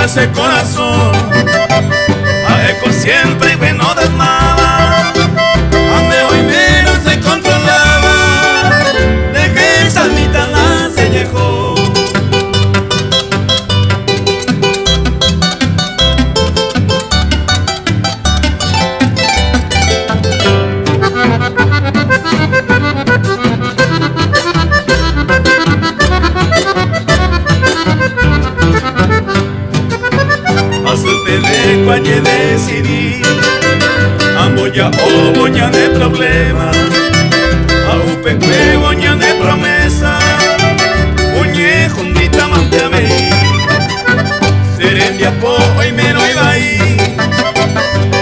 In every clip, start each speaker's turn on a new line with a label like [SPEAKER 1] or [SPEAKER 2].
[SPEAKER 1] ese corazón, a eco siempre y bueno de nada, ande hoy menos se controlaba, de que esa mitad la se dejó. Cuando decidí amboya o boña de problema, a upe que boña de promesa, boñe juntita mante a mí, serendia po y me no iba ahí,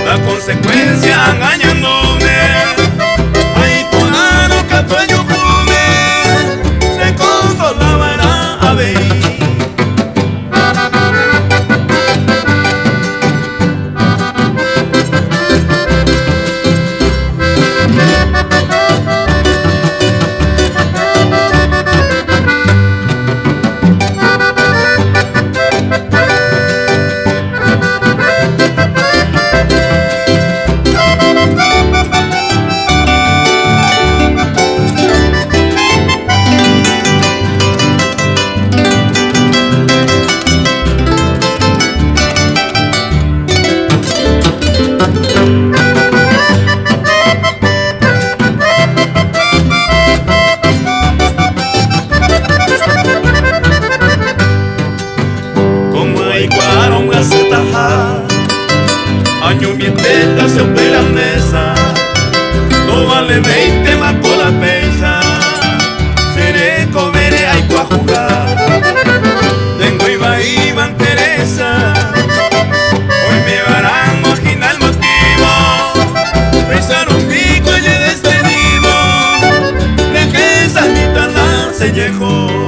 [SPEAKER 1] la consecuencia engañándome, ahí ponano cato yo pude, se consolaba era a ver. Año mientras se opera mesa, no vale 20 más por la pesa, seré comeré hay pa' jugar, tengo iba Teresa, hoy me harán imaginar el motivo, rezar un pico y he despedido, de que esa mitad la se llegó.